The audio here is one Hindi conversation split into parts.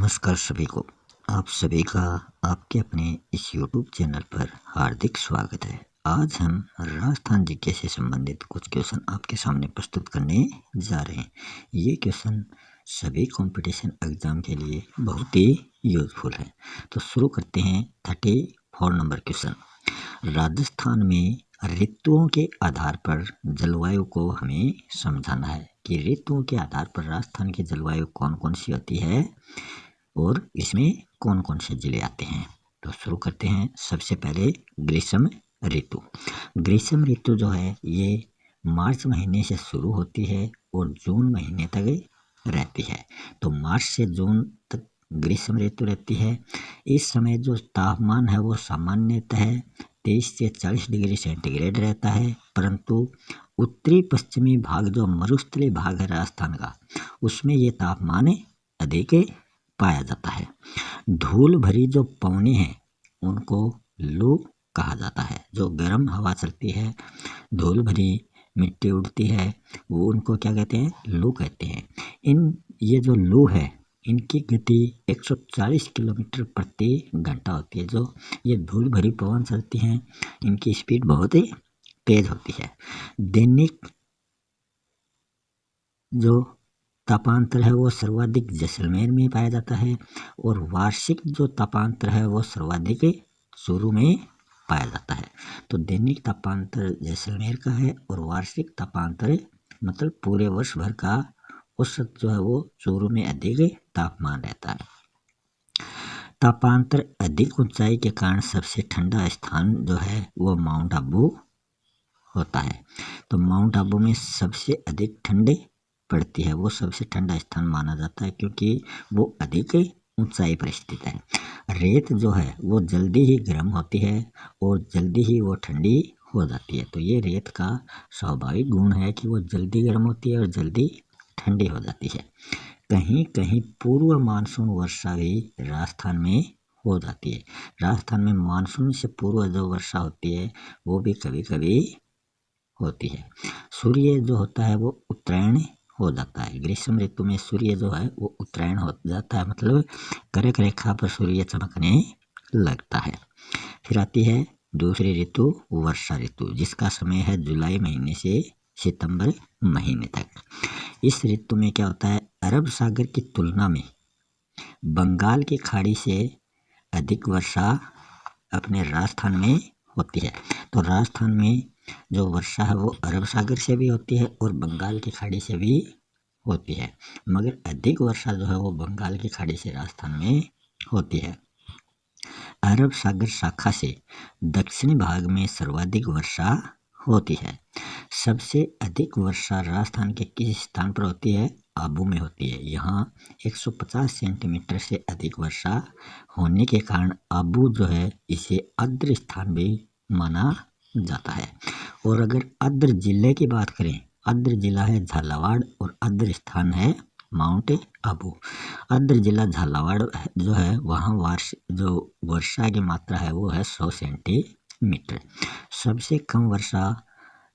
नमस्कार सभी को। आप सभी का आपके अपने इस YouTube चैनल पर हार्दिक स्वागत है। आज हम राजस्थान जीके से संबंधित कुछ क्वेश्चन आपके सामने प्रस्तुत करने जा रहे हैं। ये क्वेश्चन सभी कंपटीशन एग्जाम के लिए बहुत ही यूजफुल है। तो शुरू करते हैं 34 नंबर क्वेश्चन। राजस्थान में ऋतुओं के आधार पर जलवायु को हमें समझाना है कि ऋतुओं के आधार पर राजस्थान की जलवायु कौन कौन सी होती है और इसमें कौन कौन से जिले आते हैं। तो शुरू करते हैं। सबसे पहले ग्रीष्म ऋतु। ग्रीष्म ऋतु जो है ये मार्च महीने से शुरू होती है और जून महीने तक रहती है। तो मार्च से जून तक ग्रीष्म ऋतु रहती है। इस समय जो तापमान है वो सामान्यतः 23 से 40 डिग्री सेंटीग्रेड रहता है, परंतु उत्तरी पश्चिमी भाग जो मरुस्थलीय भाग है राजस्थान का, उसमें ये तापमान अधिक पाया जाता है। धूल भरी जो पवनें हैं उनको लू कहा जाता है। जो गर्म हवा चलती है, धूल भरी मिट्टी उड़ती है, वो उनको क्या कहते हैं? लू कहते हैं। ये जो लू है इनकी गति 140 किलोमीटर प्रति घंटा होती है। जो ये धूल भरी पवन चलती हैं इनकी स्पीड बहुत ही तेज होती है। दैनिक जो तापांतर है वो सर्वाधिक जैसलमेर में पाया जाता है और वार्षिक जो तापांतर है वो सर्वाधिक चूरू में पाया जाता है। तो दैनिक तापांतर जैसलमेर का है और वार्षिक तापांतर मतलब पूरे वर्ष भर का औसत जो है वो चूरू में अधिक तापमान रहता है। तापांतर अधिक ऊंचाई के कारण सबसे ठंडा स्थान जो है वो माउंट आबू होता है। तो माउंट आबू में सबसे अधिक ठंडे पड़ती है, वो सबसे ठंडा स्थान माना जाता है क्योंकि वो अधिक ऊंचाई पर स्थित है। रेत जो है वो जल्दी ही गर्म होती है और जल्दी ही वो ठंडी हो जाती है। तो ये रेत का स्वाभाविक गुण है कि वो जल्दी गर्म होती है और जल्दी ठंडी हो जाती है। कहीं कहीं पूर्व मानसून वर्षा भी राजस्थान में हो जाती है। राजस्थान में मानसून से पूर्व जो वर्षा होती है वो भी कभी कभी होती है। सूर्य जो होता है वो उत्तरायण हो जाता है। ग्रीष्म ऋतु में सूर्य जो है वो उत्तरायण हो जाता है, मतलब कर्क रेखा पर सूर्य चमकने लगता है। फिर आती है दूसरी ऋतु वर्षा ऋतु, जिसका समय है जुलाई महीने से सितंबर महीने तक। इस ऋतु में क्या होता है? अरब सागर की तुलना में बंगाल की खाड़ी से अधिक वर्षा अपने राजस्थान में होती है। तो राजस्थान में जो वर्षा है वो अरब सागर से भी होती है और बंगाल की खाड़ी से भी होती है, मगर अधिक वर्षा जो है वो बंगाल की खाड़ी से राजस्थान में होती है। अरब सागर शाखा से दक्षिणी भाग में सर्वाधिक वर्षा होती है। सबसे अधिक वर्षा राजस्थान के किस स्थान पर होती है? आबू में होती है। यहाँ 150 सेंटीमीटर से अधिक वर्षा होने के कारण आबू जो है इसे आर्द्र स्थान भी माना जाता है। और अगर आर्द्र जिले की बात करें, आर्द्र जिला है झालावाड़ और आर्द्र स्थान है माउंट आबू। आर्द्र जिला झालावाड़ जो है वहाँ वार्षिक जो वर्षा की मात्रा है वो है 100 सेंटीमीटर। सबसे कम वर्षा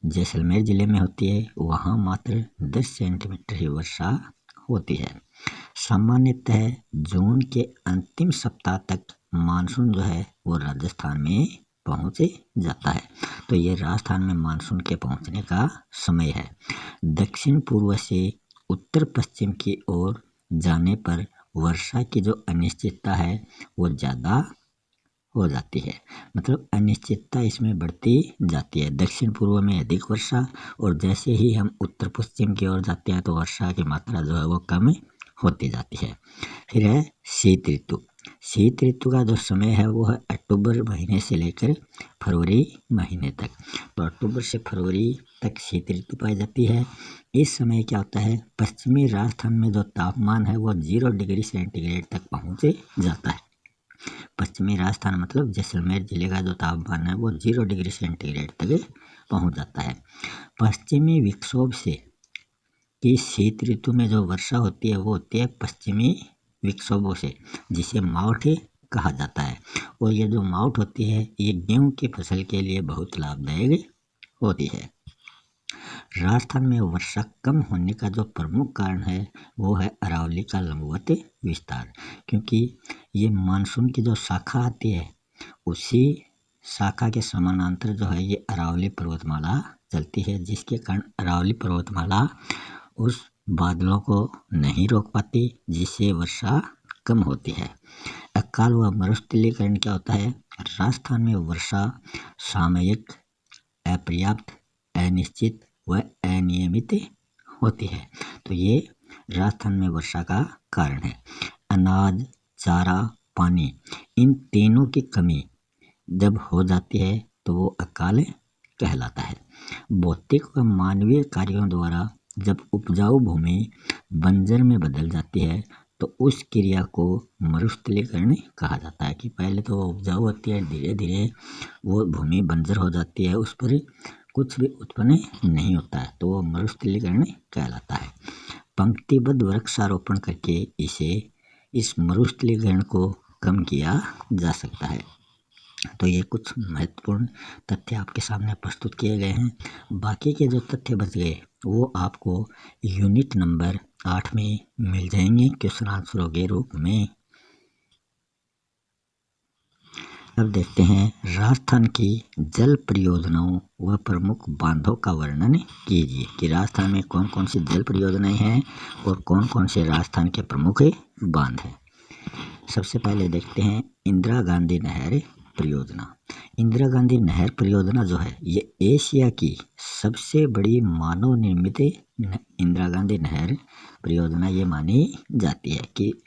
जैसलमेर जिले में होती है, वहाँ मात्र 10 सेंटीमीटर ही वर्षा होती है। सामान्यतः जून के अंतिम सप्ताह तक मानसून जो है वो राजस्थान में पहुँच जाता है। तो ये राजस्थान में मानसून के पहुँचने का समय है। दक्षिण पूर्व से उत्तर पश्चिम की ओर जाने पर वर्षा की जो अनिश्चितता है वो ज़्यादा हो जाती है, मतलब अनिश्चितता इसमें बढ़ती जाती है। दक्षिण पूर्व में अधिक वर्षा और जैसे ही हम उत्तर पश्चिम की ओर जाते हैं तो वर्षा की मात्रा जो है वो कम होती जाती है। फिर है शीत ऋतु। शीत ऋतु का जो समय है वो है अक्टूबर महीने से लेकर फरवरी महीने तक। तो अक्टूबर से फरवरी तक शीत ऋतु पाई जाती है। इस समय क्या होता है? पश्चिमी राजस्थान में जो तापमान है वो 0 डिग्री सेंटीग्रेड तक पहुँच जाता है। पश्चिमी राजस्थान मतलब जैसलमेर जिले का जो तापमान है वो 0 डिग्री सेंटीग्रेड तक पहुँच जाता है। पश्चिमी विक्षोभ से कि शीत ऋतु में जो वर्षा होती है वो होती है पश्चिमी विक्षोभों से, जिसे मावठ कहा जाता है। और ये जो मावठ होती है ये गेहूं की फसल के लिए बहुत लाभदायक होती है। राजस्थान में वर्षा कम होने का जो प्रमुख कारण है वो है अरावली का लंबवत विस्तार, क्योंकि ये मानसून की जो शाखा आती है उसी शाखा के समानांतर जो है ये अरावली पर्वतमाला चलती है, जिसके कारण अरावली पर्वतमाला उस बादलों को नहीं रोक पाती, जिससे वर्षा कम होती है। अकाल व मरुस्थलीकरण क्या होता है? राजस्थान में वर्षा सामयिक, अपर्याप्त, अनिश्चित व अनियमित होती है। तो ये राजस्थान में वर्षा का कारण है। अनाज, चारा, पानी, इन तीनों की कमी जब हो जाती है तो वो अकाल कहलाता है। भौतिक व मानवीय कार्यों द्वारा जब उपजाऊ भूमि बंजर में बदल जाती है तो उस क्रिया को मरुस्थलीकरण कहा जाता है, कि पहले तो वो उपजाऊ होती है, धीरे धीरे वो भूमि बंजर हो जाती है, उस पर कुछ भी उत्पन्न नहीं होता है, तो वो मरुस्थलीकरण कहलाता है। पंक्तिबद्ध वृक्षारोपण करके इस मरुस्थलीकरण को कम किया जा सकता है। तो ये कुछ महत्वपूर्ण तथ्य आपके सामने प्रस्तुत किए गए हैं। बाकी के जो तथ्य बच गए वो आपको यूनिट नंबर 8 में मिल जाएंगे क्वेश्चन आंसरों के रूप में। अब देखते हैं राजस्थान की जल परियोजनाओं व प्रमुख बांधों का वर्णन कीजिए, कि राजस्थान में कौन कौन सी जल परियोजनाएं हैं और कौन कौन से राजस्थान के प्रमुख बांध हैं। सबसे पहले देखते हैं इंदिरा गांधी नहर परियोजना। इंदिरा गांधी नहर परियोजना जो है ये एशिया की सबसे बड़ी मानव निर्मित इंदिरा गांधी नहर परियोजना ये मानी जाती है कि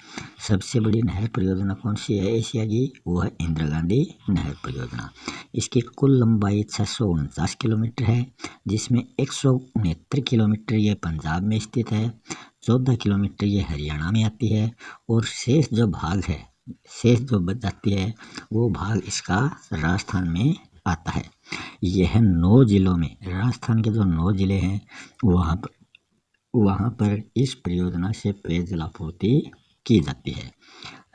सबसे बड़ी नहर परियोजना कौन सी है एशिया की, वो है इंदिरा गांधी नहर परियोजना। इसकी कुल लंबाई 649 किलोमीटर है, जिसमें 169 किलोमीटर ये पंजाब में स्थित है, 14 किलोमीटर ये हरियाणा में आती है, और शेष जो बच जाती है वो भाग इसका राजस्थान में आता है। यह 9 जिलों में, राजस्थान के जो 9 जिले हैं वहाँ पर इस परियोजना से पेयजल आपूर्ति की जाती है।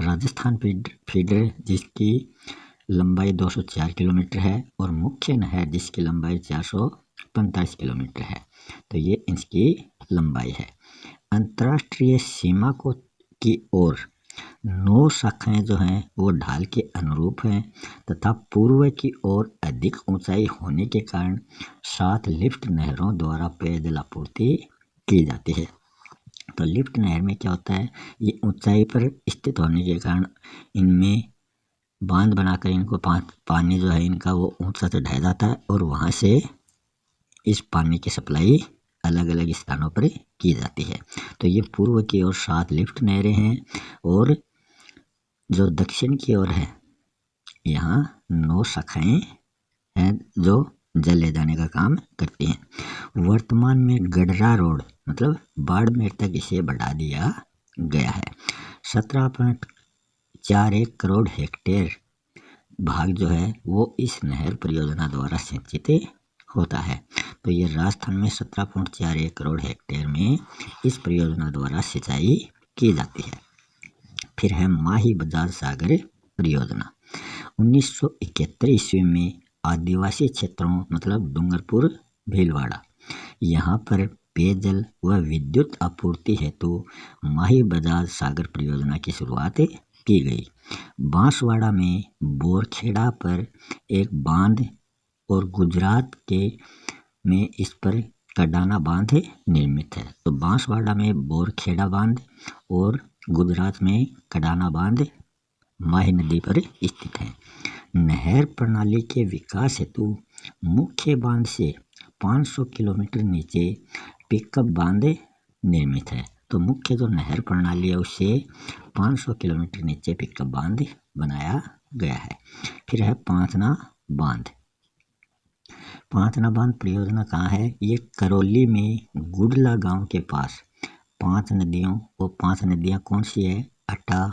राजस्थान फीडर जिसकी लंबाई 204 किलोमीटर है और मुख्य नहर जिसकी लंबाई 445 किलोमीटर है। तो ये इसकी लंबाई है। अंतर्राष्ट्रीय सीमा की ओर 9 शाखाएं जो हैं वो ढाल के अनुरूप हैं तथा पूर्व की ओर अधिक ऊंचाई होने के कारण 7 लिफ्ट नहरों द्वारा पेयजल आपूर्ति की जाती है। तो लिफ्ट नहर में क्या होता है, ये ऊंचाई पर स्थित होने के कारण इनमें बांध बनाकर इनको पानी जो है इनका वो ऊंचा से ढह जाता है और वहाँ से इस पानी की सप्लाई अलग अलग स्थानों पर की जाती है। तो ये पूर्व की ओर 7 लिफ्ट नहरें हैं और जो दक्षिण की ओर है यहाँ 9 शाखाएं हैं जो जल ले जाने का काम करती हैं। वर्तमान में गडरा रोड मतलब बाड़मेर तक इसे बढ़ा दिया गया है। 17.41 करोड़ हेक्टेयर भाग जो है वो इस नहर परियोजना द्वारा सिंचित होता है। तो ये राजस्थान में 17.41 करोड़ हेक्टेयर में इस परियोजना द्वारा सिंचाई की जाती है। फिर है माही बजाज सागर परियोजना। 1971 ईस्वी में आदिवासी क्षेत्रों मतलब डूंगरपुर, भीलवाड़ा यहाँ पर पेयजल व विद्युत आपूर्ति हेतु माही बजाज सागर परियोजना की शुरुआत की गई। बांसवाड़ा में बोरखेड़ा पर एक बांध और गुजरात में इस पर कडाना बांध निर्मित है। तो बांसवाड़ा में बोरखेड़ा बांध और गुजरात में कडाना बांध माही नदी पर स्थित है। नहर प्रणाली के विकास हेतु मुख्य बांध से 500 किलोमीटर नीचे पिकअप बांध निर्मित है। तो मुख्य जो नहर प्रणाली है उससे 500 किलोमीटर नीचे पिकअप बांध बनाया गया है। फिर है पांचना बांध। पांचना बांध परियोजना कहाँ है, ये करौली में गुडला गांव के पास 5 नदियों, वो 5 नदियाँ कौन सी है, अट्टा,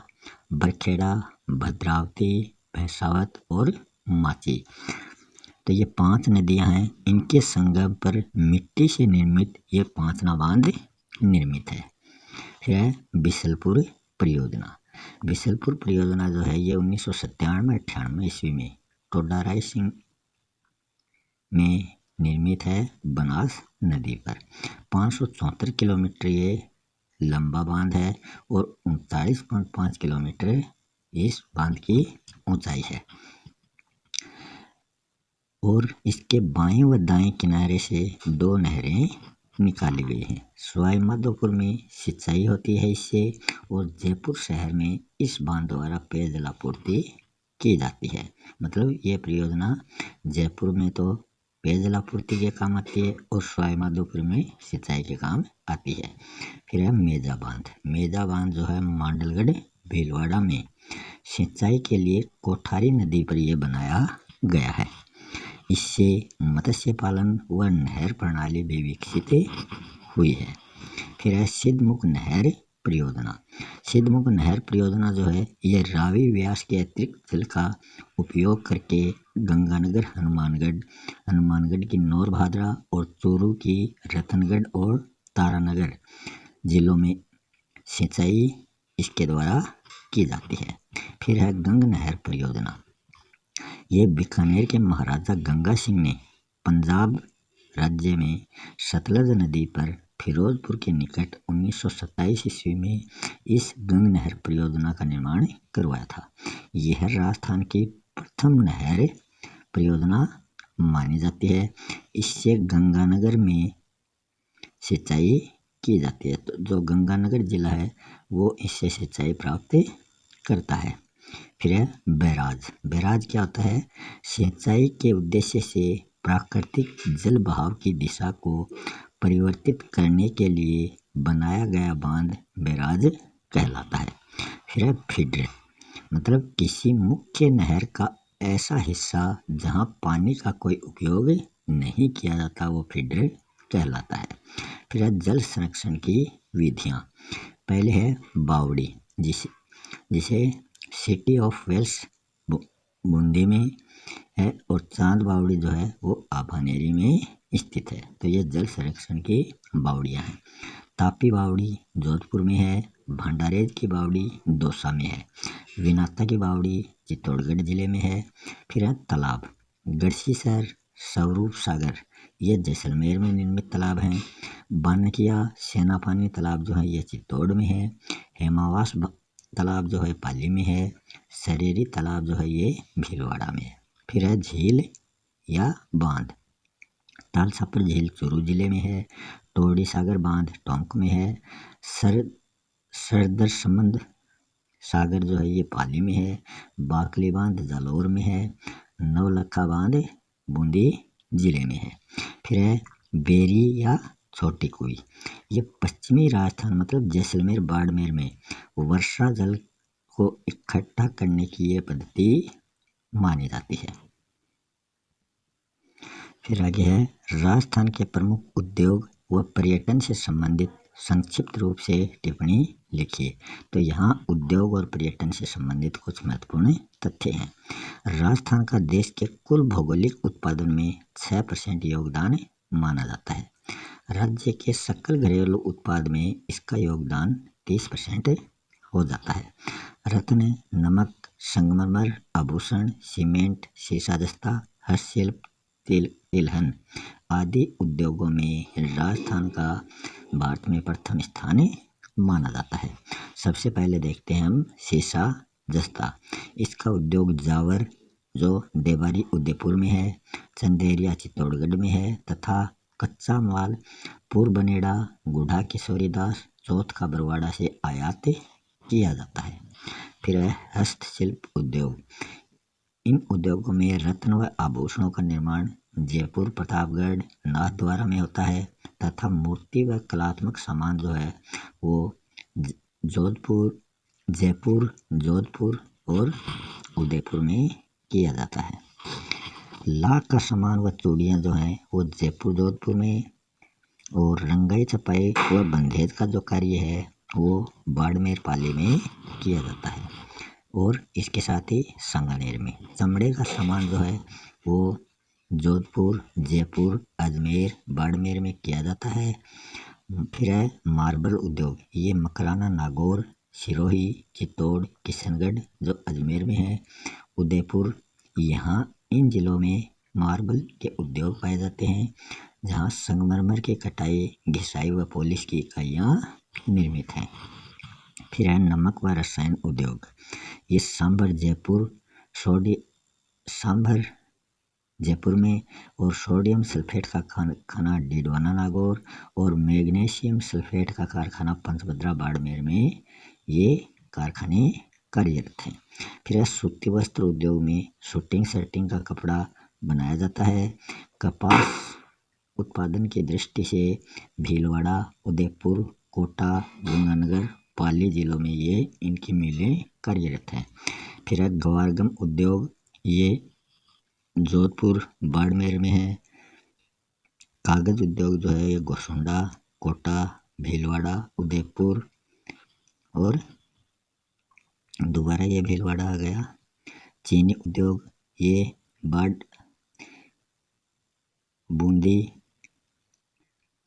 बरखेड़ा, भद्रावती, भैंसावत और माची। तो ये 5 नदियां हैं, इनके संगम पर मिट्टी से निर्मित ये पांचना बांध निर्मित है। फिर है बिसलपुर परियोजना। बिसलपुर परियोजना जो है ये 1997-98 ईस्वी में टोडा राय सिंह में निर्मित है बनास नदी पर। 574 किलोमीटर ये लंबा बांध है और 39.5 किलोमीटर इस बांध की ऊंचाई है। और इसके बाएं व दाएं किनारे से 2 नहरें निकाली गई हैं। सवाई माधोपुर में सिंचाई होती है इससे, और जयपुर शहर में इस बांध द्वारा पेयजल आपूर्ति की जाती है। मतलब ये परियोजना जयपुर में तो पेयजल आपूर्ति के काम आती है और सवाई माधोपुर में सिंचाई के काम आती है। फिर है मेजा बांध। मेजा बांध जो है मांडलगढ़ भीलवाड़ा में सिंचाई के लिए कोठारी नदी पर यह बनाया गया है। इससे मत्स्य पालन व नहर प्रणाली भी विकसित हुई है। फिर है सिद्धमुख नहर परियोजना। सिद्धमुख नहर परियोजना जो है यह रावी व्यास के अतिरिक्त जल का उपयोग करके गंगानगर, हनुमानगढ़ की नौरभादरा और चूरू की रतनगढ़ और तारानगर जिलों में सिंचाई इसके द्वारा की जाती है। फिर है गंग नहर परियोजना। ये बीकानेर के महाराजा गंगा सिंह ने पंजाब राज्य में सतलज नदी पर फिरोजपुर के निकट 1927 ईस्वी में इस गंग नहर परियोजना का निर्माण करवाया था। यह राजस्थान की प्रथम नहर परियोजना मानी जाती है। इससे गंगानगर में सिंचाई की जाती है। तो जो गंगानगर जिला है वो इससे सिंचाई प्राप्त करता है। फिर है बैराज। बैराज क्या होता है? सिंचाई के उद्देश्य से प्राकृतिक जल बहाव की दिशा को परिवर्तित करने के लिए बनाया गया बांध बैराज कहलाता है। फिर है फीडर। मतलब किसी मुख्य नहर का ऐसा हिस्सा जहां पानी का कोई उपयोग नहीं किया जाता, वो फीडर कहलाता है। फिर है जल संरक्षण की विधियां। पहले है बावड़ी, जिसे सिटी ऑफ वेल्स बूंदी में है, और चांद बावड़ी जो है वो आभानेरी में स्थित है। तो ये जल संरक्षण की बावड़ियाँ हैं। तापी बावड़ी जोधपुर में है। भंडारेज की बावड़ी दौसा में है। विनाता की बावड़ी चित्तौड़गढ़ जिले में है। फिर है तालाब। गढ़सीसर, स्वरूप सागर ये जैसलमेर में निर्मित तालाब हैं। बानकिया सेनापानी तालाब जो है ये चित्तौड़ में है। हेमावास तालाब जो है पाली में है। सरेरी तालाब जो है ये भीलवाड़ा में है। फिर है झील या बांध। तालसापर झील चूरू जिले में है। टोरडी सागर बांध टोंक में है। सरदर संबंध सागर जो है ये पाली में है। बाकली बांध जालौर में है। नवलखा बांध बूंदी जिले में है। फिर है बेरी या छोटी कुई। ये पश्चिमी राजस्थान मतलब जैसलमेर बाड़मेर में वर्षा जल को इकट्ठा करने की ये पद्धति मानी जाती है। फिर आगे है राजस्थान के प्रमुख उद्योग व पर्यटन से संबंधित संक्षिप्त रूप से टिप्पणी लिखिए। तो यहाँ उद्योग और पर्यटन से संबंधित कुछ महत्वपूर्ण तथ्य हैं। राजस्थान का देश के कुल भौगोलिक उत्पादन में 6% योगदान माना जाता है। राज्य के सकल घरेलू उत्पाद में इसका योगदान 30% हो जाता है। रत्न, नमक, संगमरमर, आभूषण, सीमेंट, शीशा जस्ता, हस्तशिल्प, तिलहन आदि उद्योगों में राजस्थान का भारत में प्रथम स्थान माना जाता है। सबसे पहले देखते हैं हम शीशा जस्ता। इसका उद्योग जावर जो देवारी उदयपुर में है, चंदेरिया चित्तौड़गढ़ में है, तथा कच्चा माल पूर्वनेड़ा, गुढ़ा किशोरीदास, चौथ का बरवाड़ा से आयात किया जाता है। फिर है हस्तशिल्प उद्योग। इन उद्योगों में रत्न व आभूषणों का निर्माण जयपुर, प्रतापगढ़, नाथद्वारा में होता है, तथा मूर्ति व कलात्मक सामान जो है वो जयपुर, जोधपुर और उदयपुर में किया जाता है। लाख का सामान व चूड़ियाँ जो हैं वो जयपुर, जोधपुर में, और रंगाई छपाई व बंधेज का जो कार्य है वो बाड़मेर, पाली में किया जाता है। और इसके साथ ही सांगानेर में चमड़े का सामान जो है वो जोधपुर, जयपुर, अजमेर, बाड़मेर में किया जाता है। फिर है मार्बल उद्योग। ये मकराना, नागौर, सिरोही, चित्तौड़, किशनगढ़ जो अजमेर में है, उदयपुर, यहाँ इन जिलों में मार्बल के उद्योग पाए जाते हैं, जहाँ संगमरमर की कटाई, घिसाई व पॉलिश की इकाइयाँ निर्मित हैं। फिर है नमक व रसायन उद्योग। ये सांभर जयपुर में और सोडियम सल्फेट का कारखाना डीडवाना नागौर और मैग्नीशियम सल्फेट का कारखाना पंचभद्रा बाड़मेर में ये कारखाने कार्यरत हैं। फिर सूती वस्त्र उद्योग में शूटिंग शर्टिंग का कपड़ा बनाया जाता है। कपास उत्पादन की दृष्टि से भीलवाड़ा, उदयपुर, कोटा, गंगानगर, पाली जिलों में ये इनकी मिलें कार्यरत हैं। फिर है ग्वारगम उद्योग, ये जोधपुर बाड़मेर में है। कागज उद्योग जो है ये गोसुंडा, कोटा, भीलवाड़ा, उदयपुर और दोबारा ये भीलवाड़ा आ गया। चीनी उद्योग ये बूंदी,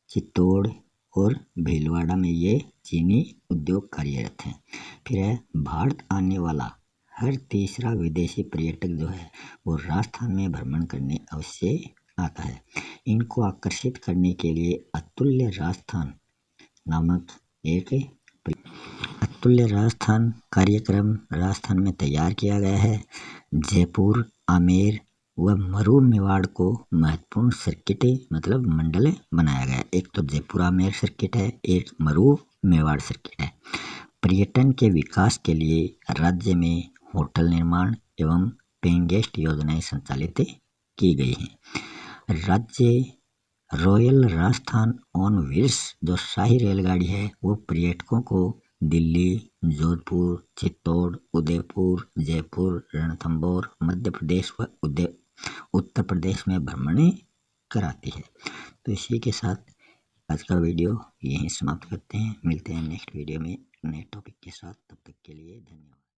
चित्तौड़ और भीलवाड़ा में ये चीनी उद्योग कार्यरत हैं। फिर है भारत आने वाला हर तीसरा विदेशी पर्यटक जो है वो राजस्थान में भ्रमण करने अवश्य आता है। इनको आकर्षित करने के लिए अतुल्य राजस्थान नामक एक अतुल्य राजस्थान कार्यक्रम राजस्थान में तैयार किया गया है। जयपुर, आमेर व मरू मेवाड़ को महत्वपूर्ण सर्किट मतलब मंडल बनाया गया। एक तो जयपुर आमेर सर्किट है, एक मरू मेवाड़ सर्किट है। पर्यटन के विकास के लिए राज्य में होटल निर्माण एवं पेइंग गेस्ट योजनाएं संचालित की गई हैं। राज्य रॉयल राजस्थान ऑन व्हील्स जो शाही रेलगाड़ी है वो पर्यटकों को दिल्ली, जोधपुर, चित्तौड़, उदयपुर, जयपुर, रणथंभौर, मध्य प्रदेश व उत्तर प्रदेश में भ्रमण कराती है। तो इसी के साथ आज का वीडियो यहीं समाप्त करते हैं। मिलते हैं नेक्स्ट वीडियो में नए टॉपिक के साथ। तब तक के लिए धन्यवाद।